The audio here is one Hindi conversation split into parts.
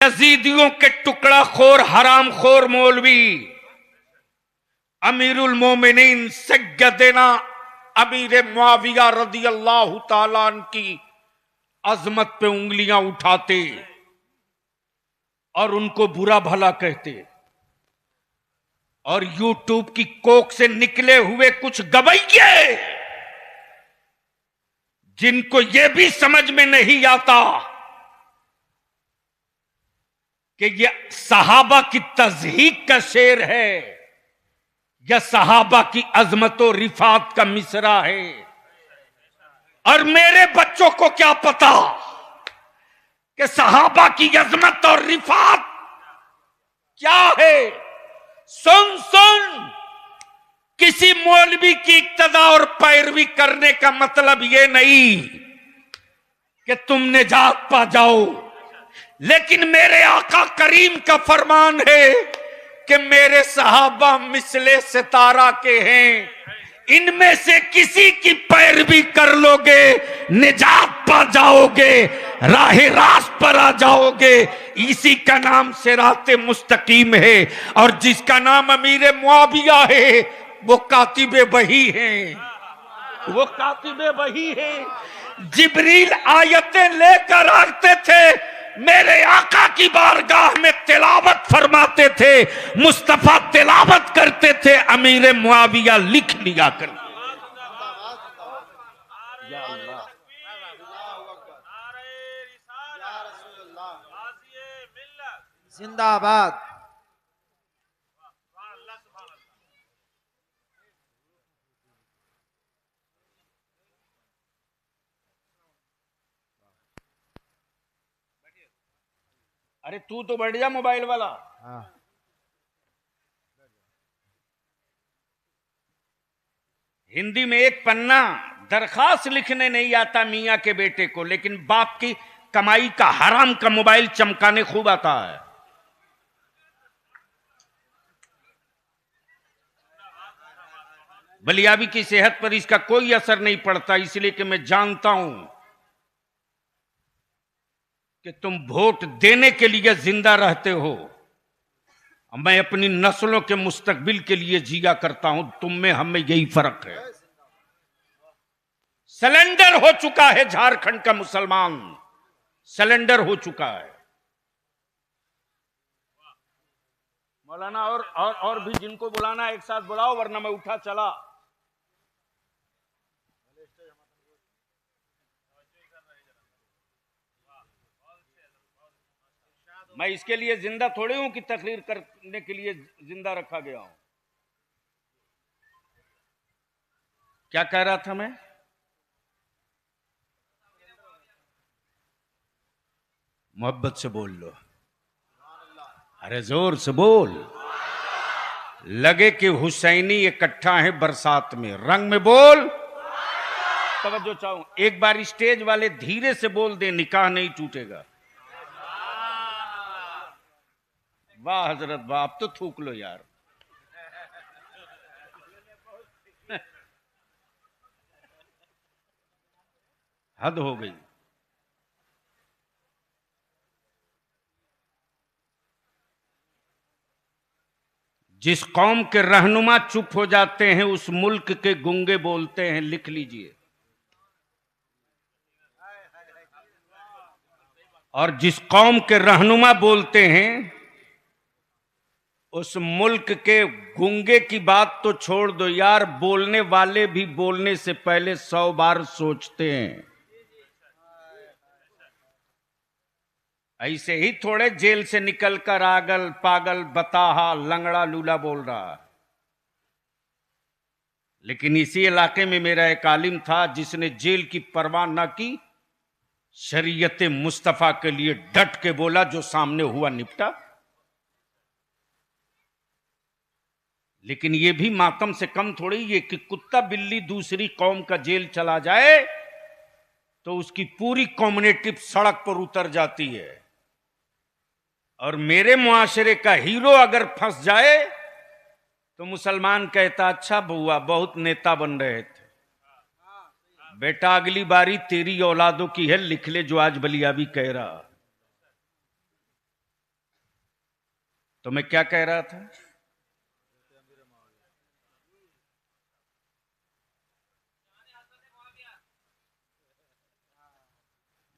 यजीदियों के टुकड़ा खोर हराम खोर मौलवी अमीरुल मोमिनीन सैयदना अमीर मुआविया रदी अल्लाह ताला की अजमत पे उंगलियां उठाते और उनको बुरा भला कहते, और यूट्यूब की कोख से निकले हुए कुछ गवैये जिनको यह भी समझ में नहीं आता कि यह सहाबा की तज़हीक का शेर है या सहाबा की अजमत और रिफात का मिसरा है। और मेरे बच्चों को क्या पता कि सहाबा की अजमत और रिफात क्या है। सुन सुन, किसी मौलवी की इक्तदा और पैरवी करने का मतलब यह नहीं कि तुम निजात पा जाओ, लेकिन मेरे आका करीम का फरमान है कि मेरे सहाबा मिसले सितारा के हैं, इनमें से किसी की पैरवी कर लोगे निजात पा जाओगे, राह रास्त पर आ जाओगे। इसी का नाम सिराते मुस्तकीम है, और जिसका नाम अमीर मुआविया है वो कातिबे वही हैं, वो कातिबे वही हैं। जिब्रील आयतें लेकर आते थे, मेरे आका की बारगाह में तिलावत फरमाते थे, मुस्तफा तिलावत करते थे, अमीर मुआविया लिख लिया कर। जिंदाबाद। अरे तू तो बैठ जा मोबाइल वाला। हाँ। हिंदी में एक पन्ना दरखास्त लिखने नहीं आता मियां के बेटे को, लेकिन बाप की कमाई का हराम का मोबाइल चमकाने खूब आता है। बलियाबी की सेहत पर इसका कोई असर नहीं पड़ता, इसलिए कि मैं जानता हूं कि तुम वोट देने के लिए जिंदा रहते हो। मैं अपनी नस्लों के मुस्तकबिल के लिए जिया करता हूं, तुम में हम में यही फर्क है। सिलेंडर हो चुका है झारखंड का मुसलमान, सिलेंडर हो चुका है। मौलाना और भी जिनको बुलाना एक साथ बुलाओ, वरना मैं उठा चला। मैं इसके लिए जिंदा थोड़ी हूं कि तकरीर करने के लिए जिंदा रखा गया हूं। क्या कह रहा था मैं? मोहब्बत से बोल लो, अरे जोर से बोल। लगे कि हुसैनी इकट्ठा है बरसात में, रंग में बोल। तवज्जो चाहूं, एक बार स्टेज वाले धीरे से बोल दे, निकाह नहीं टूटेगा। वाह हजरत वाह, अब तो थूक लो यार। हद हो गई। जिस कौम के रहनुमा चुप हो जाते हैं उस मुल्क के गूंगे बोलते हैं, लिख लीजिए। और जिस कौम के रहनुमा बोलते हैं उस मुल्क के गूंगे की बात तो छोड़ दो यार, बोलने वाले भी बोलने से पहले 100 बार सोचते हैं। ऐसे ही थोड़े जेल से निकलकर आगल पागल बताहा लंगड़ा लूला बोल रहा। लेकिन इसी इलाके में मेरा एक आलिम था जिसने जेल की परवाह न की, शरीयत मुस्तफा के लिए डट के बोला, जो सामने हुआ निपटा। लेकिन यह भी मातम से कम थोड़ी है कि कुत्ता बिल्ली दूसरी कौम का जेल चला जाए तो उसकी पूरी कम्युनिटी सड़क पर उतर जाती है, और मेरे मुआशरे का हीरो अगर फंस जाए तो मुसलमान कहता, अच्छा बुआ बहुत नेता बन रहे थे, बेटा अगली बारी तेरी औलादों की है, लिख ले जो आज बलियाबी कह रहा। तो मैं क्या कह रहा था?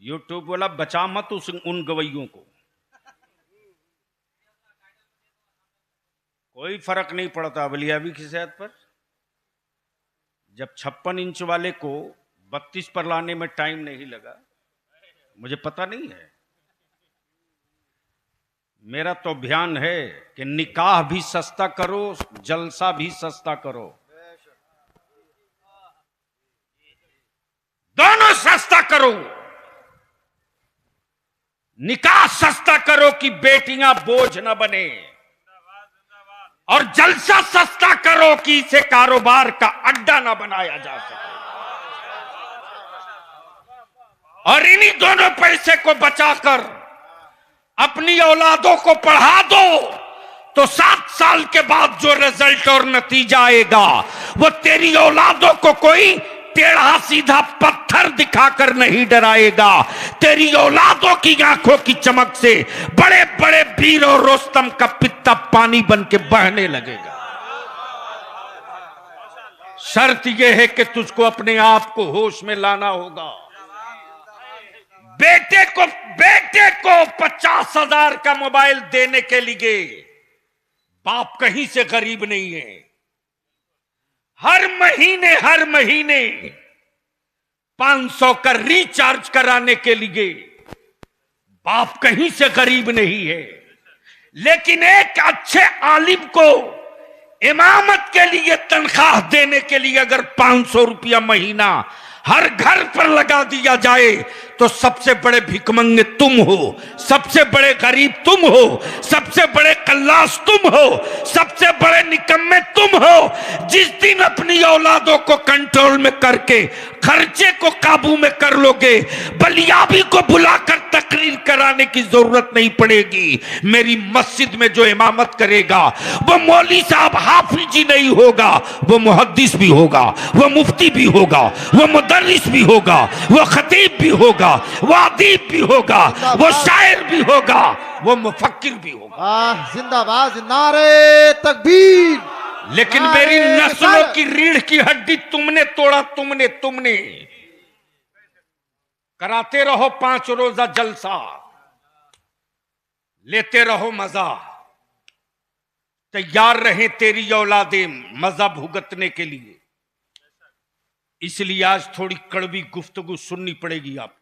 यूट्यूब वाला बचा मत उन गवैयों को, कोई फर्क नहीं पड़ता अवलियावी की सेहत पर। जब 56 इंच वाले को 32 पर लाने में टाइम नहीं लगा, मुझे पता नहीं है। मेरा तो अभियान है कि निकाह भी सस्ता करो, जलसा भी सस्ता करो, दोनों सस्ता करो। निकाह सस्ता करो कि बेटियां बोझ न बने, और जलसा सस्ता करो कि इसे कारोबार का अड्डा न बनाया जा सके। और इन्हीं दोनों पैसे को बचाकर अपनी औलादों को पढ़ा दो, तो 7 साल के बाद जो रिजल्ट और नतीजा आएगा वो तेरी औलादों को कोई टेढ़ा सीधा पत्थर दिखाकर नहीं डराएगा। तेरी औलादों की आंखों की चमक से बड़े बड़े वीर और रोस्तम का पित्ता पानी बन के बहने लगेगा। शर्त यह है कि तुझको अपने आप को होश में लाना होगा। बेटे को 50,000 का मोबाइल देने के लिए बाप कहीं से गरीब नहीं है। हर महीने 500 का रिचार्ज कराने के लिए बाप कहीं से गरीब नहीं है। लेकिन एक अच्छे आलिम को इमामत के लिए तनख्वाह देने के लिए अगर 500 रुपया महीना हर घर पर लगा दिया जाए तो सबसे बड़े भिखमंगे तुम हो, सबसे बड़े गरीब तुम हो, सबसे बड़े कल्लास तुम हो, सबसे बड़े निकम्मे तुम हो। जिस दिन अपनी औलादों को कंट्रोल में करके खर्चे को काबू में कर लोगे, बलियाबी को बुलाकर तकरीर कराने की जरूरत नहीं पड़ेगी। मेरी मस्जिद में जो इमामत करेगा वो मौली साहब हाफिज ही नहीं होगा, वो मुहद्दिस भी होगा, वो मुफ्ती भी होगा, वो मुदर्रिस भी होगा, वो खतीब भी होगा, वो अदीब भी होगा, वो शायर भी होगा, वो मुफक्किर भी होगा। जिंदाबाद, नारे तकबीर। लेकिन मेरी नस्लों की रीढ़ की हड्डी तुमने तोड़ा, तुमने कराते रहो 5 रोजा जलसा, लेते रहो मजा, तैयार रहे तेरी औलादे मजा भुगतने के लिए। इसलिए आज थोड़ी कड़वी गुफ्तगू सुननी पड़ेगी, आपको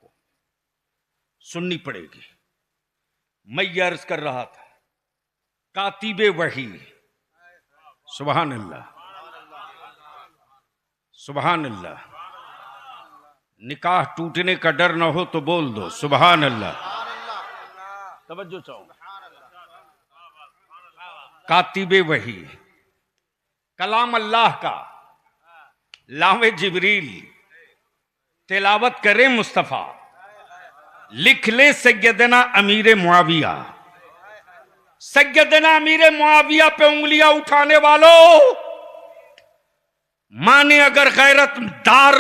सुननी पड़ेगी। मैं ये अर्ज कर रहा था, कातिबे वही, सुभान अल्लाह, सुभान अल्लाह। निकाह टूटने का डर ना हो तो बोल दो सुभान अल्लाह। तवज्जो चाहूंगा। कातिबे वही, कलाम अल्लाह का, लावे जिब्रील, तिलावत करे मुस्तफा, लिख ले सैयदना अमीर मुआविया। सैयदना अमीर मुआविया पे उंगलियां उठाने वालों, मां ने अगर गैरतदार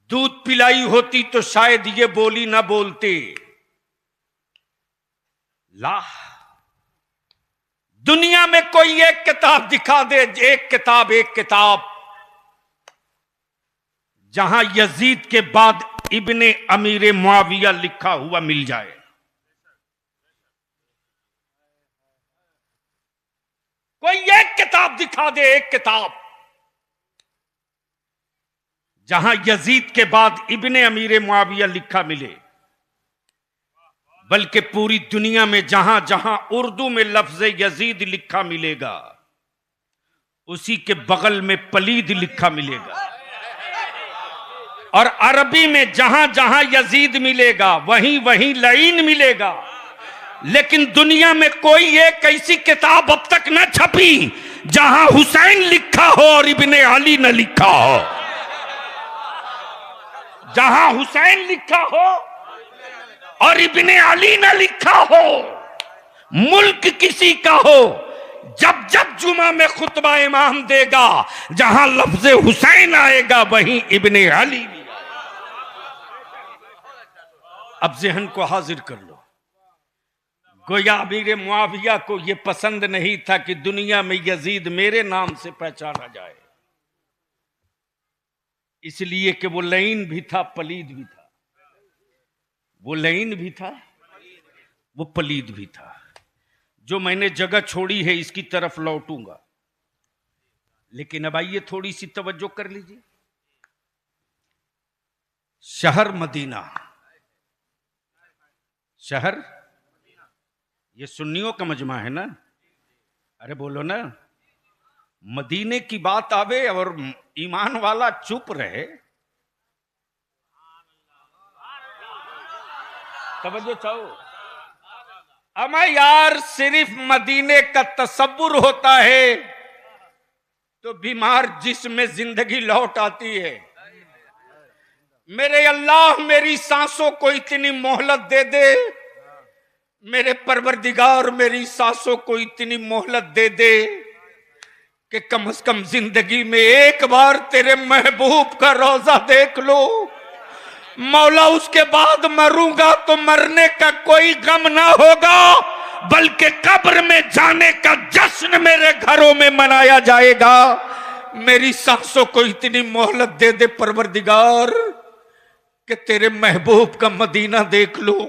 दूध पिलाई होती तो शायद ये बोली ना बोलते। ला दुनिया में कोई एक किताब दिखा दे, एक किताब जहां यजीद के बाद इब्ने अमीर मुआविया लिखा हुआ मिल जाए। कोई एक किताब दिखा दे, एक किताब जहां यजीद के बाद इब्ने अमीर मुआविया लिखा मिले। बल्कि पूरी दुनिया में जहां जहां उर्दू में लफ्ज यजीद लिखा मिलेगा, उसी के बगल में पलीद लिखा मिलेगा। और अरबी में जहां जहां यजीद मिलेगा वहीं वहीं लईन मिलेगा। लेकिन दुनिया में कोई एक ऐसी किताब अब तक न छपी जहां हुसैन लिखा हो और इब्ने अली न लिखा हो। जहां हुसैन लिखा हो और इब्ने अली न लिखा हो, मुल्क किसी का हो, जब जब जुमा में खुतबा इमाम देगा, जहां लफ्ज हुसैन आएगा वहीं इब्ने अली भी। अब ज़हन को हाजिर कर लो, गोया अमीर मुआविया को यह पसंद नहीं था कि दुनिया में यजीद मेरे नाम से पहचाना जाए, इसलिए कि वो लईन भी था, पलीद भी था। वो लईन भी था, वो पलीद भी था। जो मैंने जगह छोड़ी है इसकी तरफ लौटूंगा, लेकिन अब आइए थोड़ी सी तवज्जो कर लीजिए। शहर मदीना, शहर ये सुन्नियों का मजमा है ना, अरे बोलो ना। मदीने की बात आवे और ईमान वाला चुप रहे, तवज्जो चाहो। अमा यार सिर्फ मदीने का तसव्वुर होता है तो बीमार जिस्म में जिंदगी लौट आती है। मेरे अल्लाह मेरी सांसों को इतनी मोहलत दे दे, मेरे परवरदिगार मेरी सांसों को इतनी मोहलत दे दे कि कम से कम जिंदगी में एक बार तेरे महबूब का रोजा देख लो मौला। उसके बाद मरूंगा तो मरने का कोई गम ना होगा, बल्कि कब्र में जाने का जश्न मेरे घरों में मनाया जाएगा। मेरी सांसों को इतनी मोहलत दे दे परवरदिगार कि तेरे महबूब का मदीना देख लो।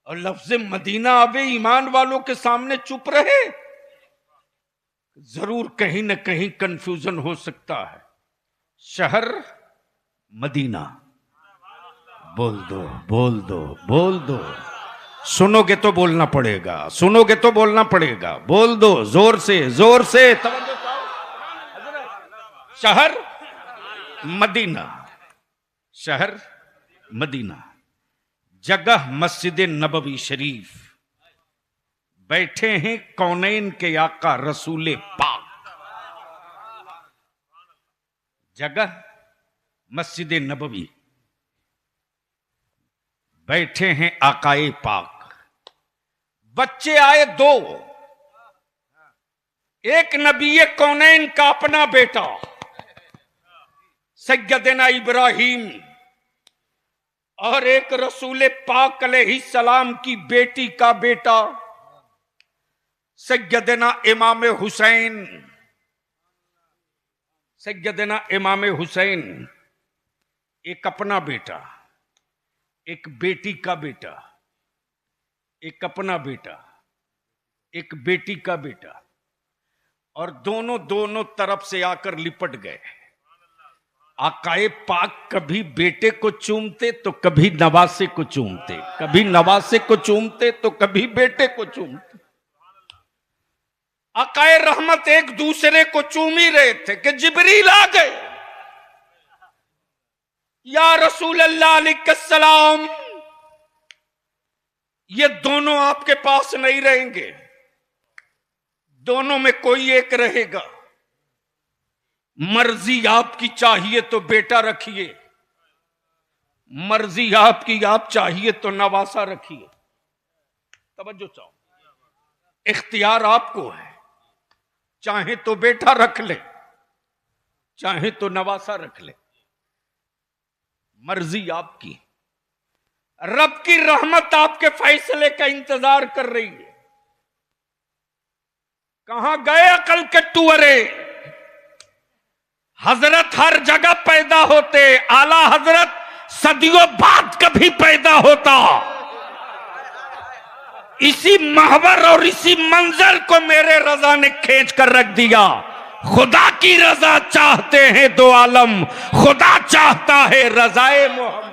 और लफ्ज़ मदीना आवे ईमान वालों के सामने चुप रहे, जरूर कहीं ना कहीं कंफ्यूजन हो सकता है। शहर मदीना, बोल दो बोल दो बोल दो। सुनोगे तो बोलना पड़ेगा, सुनोगे तो बोलना पड़ेगा, बोल दो जोर से जोर से। शहर मदीना, शहर मदीना, जगह मस्जिद नबवी शरीफ, बैठे हैं कौनैन के आका रसूले पाक। जगह मस्जिद नबवी, बैठे हैं आकाए पाक। बच्चे आए दो, एक नबी कौनैन का अपना बेटा सैयदना इब्राहिम और एक रसूल पाक अलैहिस्सलाम की बेटी का बेटा सैयदना इमाम हुसैन। सैयदना इमाम हुसैन एक अपना बेटा, एक बेटी का बेटा, एक अपना बेटा, एक बेटी का बेटा, और दोनों दोनों तरफ से आकर लिपट गए। आकाए पाक कभी बेटे को चूमते तो कभी नवासे को चूमते, कभी नवासे को चूमते तो कभी बेटे को चूमते। आकाए रहमत एक दूसरे को चूम ही रहे थे कि जिब्रील आ गए। या रसूल अल्लाह अलैहिस्सलाम, ये दोनों आपके पास नहीं रहेंगे, दोनों में कोई एक रहेगा। मर्जी आपकी चाहिए तो बेटा रखिए, मर्जी आपकी आप चाहिए तो नवासा रखिए। तवज्जो चाहो, इख्तियार आपको है, चाहे तो बेटा रख ले, चाहे तो नवासा रख ले, मर्जी आपकी। रब की रहमत आपके फैसले का इंतजार कर रही है। कहां गए अकल के टुअरे? हजरत हर जगह पैदा होते, आला हजरत सदियों बाद कभी पैदा होता। इसी महवर और इसी मंजर को मेरे रजा ने खींच कर रख दिया। खुदा की रजा चाहते हैं दो आलम, खुदा चाहता है रजाए मोहम्मद।